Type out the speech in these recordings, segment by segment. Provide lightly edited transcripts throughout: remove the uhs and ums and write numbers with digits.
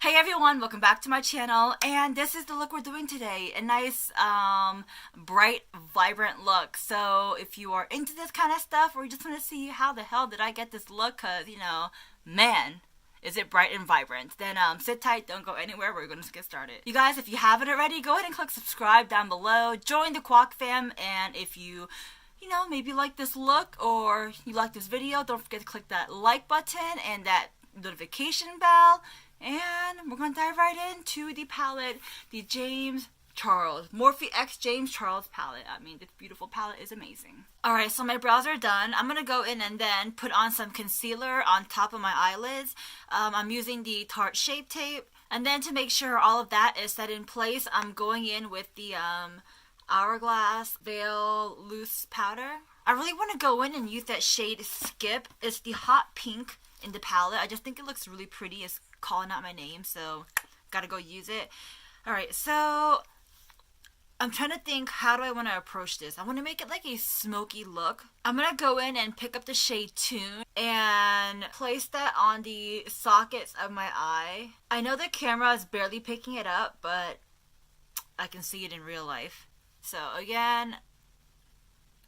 Hey everyone, welcome back to my channel, and this is the look we're doing today. A nice, bright, vibrant look. So if you are into this kind of stuff, or you just want to see how the hell did I get this look, cause, man, is it bright and vibrant, then sit tight, don't go anywhere, we're gonna get started. You guys, if you haven't already, go ahead and click subscribe down below, join the Kwak fam, and if you maybe like this look, or you like this video, don't forget to click that like button, and that notification bell. And we're going to dive right into the palette, the James Charles, Morphe X James Charles palette. I mean, this beautiful palette is amazing. Alright, so my brows are done. I'm going to go in and then put on some concealer on top of my eyelids. I'm using the Tarte Shape Tape. And then to make sure all of that is set in place, I'm going in with the Hourglass Veil Loose Powder. I really want to go in and use that shade Skip. It's the hot pink in the palette. I just think it looks really pretty. It's calling out my name, so gotta go use it. Alright, so I'm trying to think, how do I want to approach this? I want to make it like a smoky look. I'm gonna go in and pick up the shade Tune and place that on the sockets of my eye. I know the camera is barely picking it up, but I can see it in real life. So again,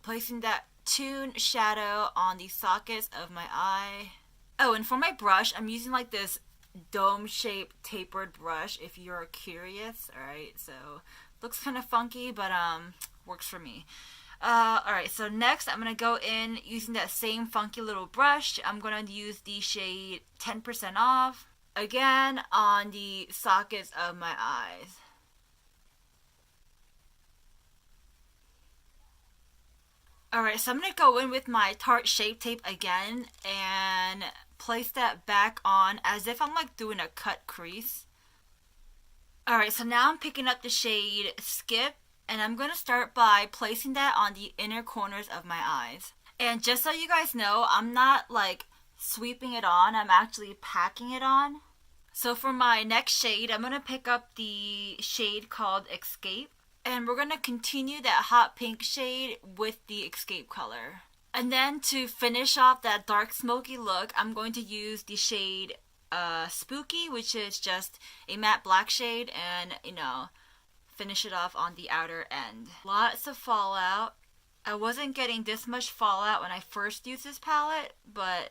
placing that Tune shadow on the sockets of my eye. Oh, and for my brush, I'm using like this dome-shaped tapered brush, if you're curious. Alright, so looks kind of funky, but works for me. Alright, so next I'm going to go in using that same funky little brush. I'm going to use the shade 10% Off, again on the sockets of my eyes. Alright, so I'm going to go in with my Tarte Shape Tape again and place that back on as if I'm like doing a cut crease. Alright, so now I'm picking up the shade Skip, and I'm going to start by placing that on the inner corners of my eyes. And just so you guys know, I'm not like sweeping it on, I'm actually packing it on. So for my next shade, I'm going to pick up the shade called Escape. And we're going to continue that hot pink shade with the Escape color. And then to finish off that dark smoky look, I'm going to use the shade Spooky, which is just a matte black shade, and, finish it off on the outer end. Lots of fallout. I wasn't getting this much fallout when I first used this palette, but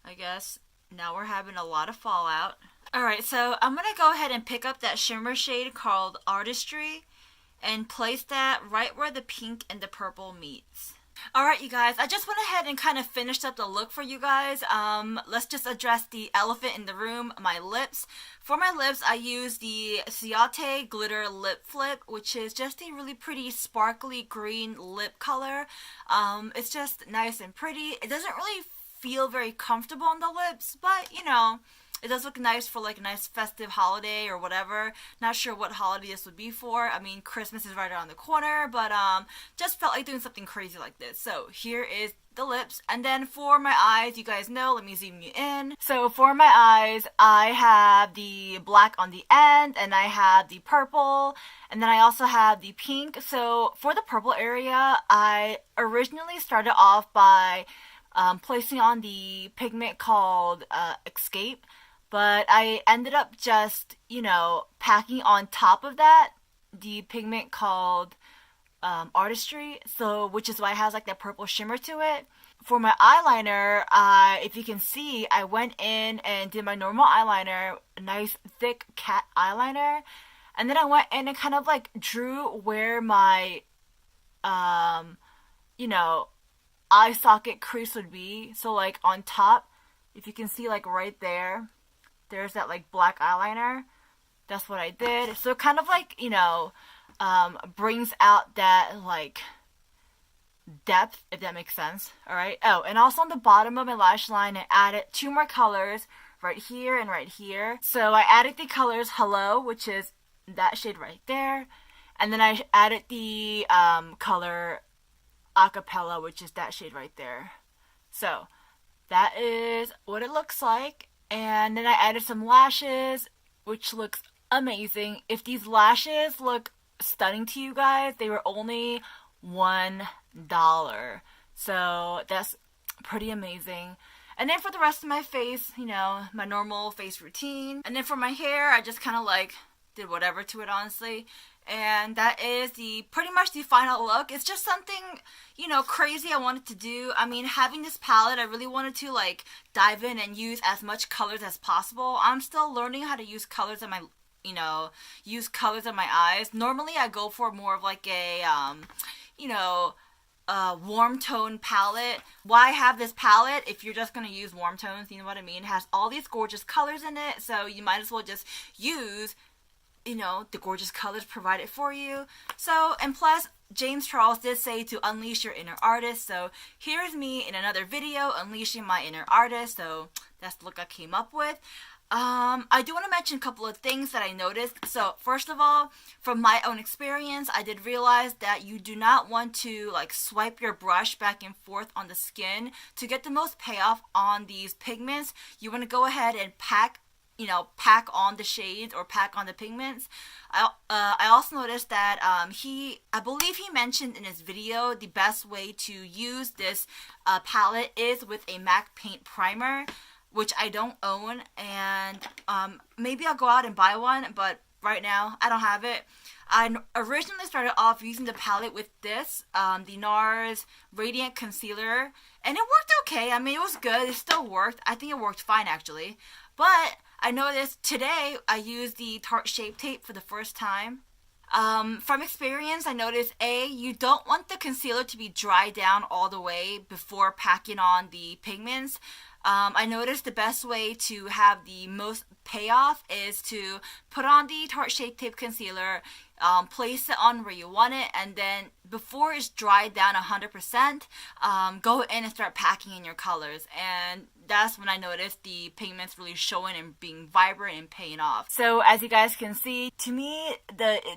I guess now we're having a lot of fallout. Alright, so I'm going to go ahead and pick up that shimmer shade called Artistry and place that right where the pink and the purple meets. Alright, you guys, I just went ahead and kind of finished up the look for you guys. Let's just address the elephant in the room, my lips. For my lips, I use the Ciate Glitter Lip Flip, which is just a really pretty sparkly green lip color. It's just nice and pretty. It doesn't really feel very comfortable on the lips, but, it does look nice for like a nice festive holiday or whatever. Not sure what holiday this would be for. I mean, Christmas is right around the corner, but just felt like doing something crazy like this. So here is the lips. And then for my eyes, you guys know, let me zoom you in. So for my eyes, I have the black on the end, and I have the purple, and then I also have the pink. So for the purple area, I originally started off by placing on the pigment called Escape. But I ended up just, packing on top of that the pigment called Artistry, so which is why it has like that purple shimmer to it. For my eyeliner, if you can see, I went in and did my normal eyeliner, a nice thick cat eyeliner, and then I went in and kind of like drew where my, eye socket crease would be. So like on top, if you can see like right there, there's that like black eyeliner. That's what I did. So it kind of like, brings out that like depth, if that makes sense. Alright. Oh, and also on the bottom of my lash line, I added two more colors right here and right here. So I added the colors Hello, which is that shade right there. And then I added the color Acapella, which is that shade right there. So that is what it looks like. And then I added some lashes, which looks amazing. If these lashes look stunning to you guys, they were only $1. So that's pretty amazing. And then for the rest of my face, you know, my normal face routine. And then for my hair, I just kind of like did whatever to it, honestly. And that is the pretty much the final look. It's just something, you know, crazy I wanted to do. I mean, having this palette, I really wanted to like dive in and use as much colors as possible. I'm still learning how to use colors in my, you know, use colors in my eyes. Normally I go for more of like a you know, warm tone palette. Why have this palette if you're just gonna use warm tones? You know what I mean? It has all these gorgeous colors in it, so you might as well just use, you know, the gorgeous colors provided for you. So, and plus, James Charles did say to unleash your inner artist, so here's me in another video unleashing my inner artist. So that's the look I came up with. I do want to mention a couple of things that I noticed. So first of all, from my own experience, I did realize that you do not want to like swipe your brush back and forth on the skin to get the most payoff on these pigments. You want to go ahead and pack on the shades or pack on the pigments. I also noticed that I believe he mentioned in his video the best way to use this palette is with a MAC paint primer, which I don't own, and maybe I'll go out and buy one, but right now I don't have it. I originally started off using the palette with this, the NARS Radiant Concealer, and it worked okay. I mean, it was good. It still worked. I think it worked fine, actually. But I noticed today I used the Tarte Shape Tape for the first time. From experience, I noticed you don't want the concealer to be dried down all the way before packing on the pigments. I noticed the best way to have the most payoff is to put on the Tarte Shape Tape concealer, place it on where you want it, and then before it's dried down 100%, go in and start packing in your colors. And that's when I noticed the pigments really showing and being vibrant and paying off. So as you guys can see, to me,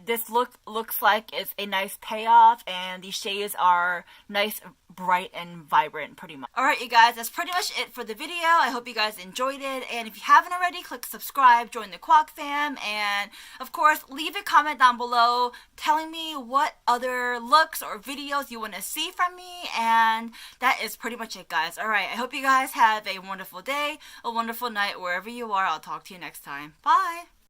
this look looks like it's a nice payoff, and the shades are nice, bright, and vibrant, pretty much. Alright, you guys, that's pretty much it for the video. I hope you guys enjoyed it, and if you haven't already, click subscribe, join the Kwak fam, and of course, leave a comment down below telling me what other looks or videos you want to see from me, and that is pretty much it, guys. Alright, I hope you guys have a wonderful day, a wonderful night, wherever you are. I'll talk to you next time. Bye!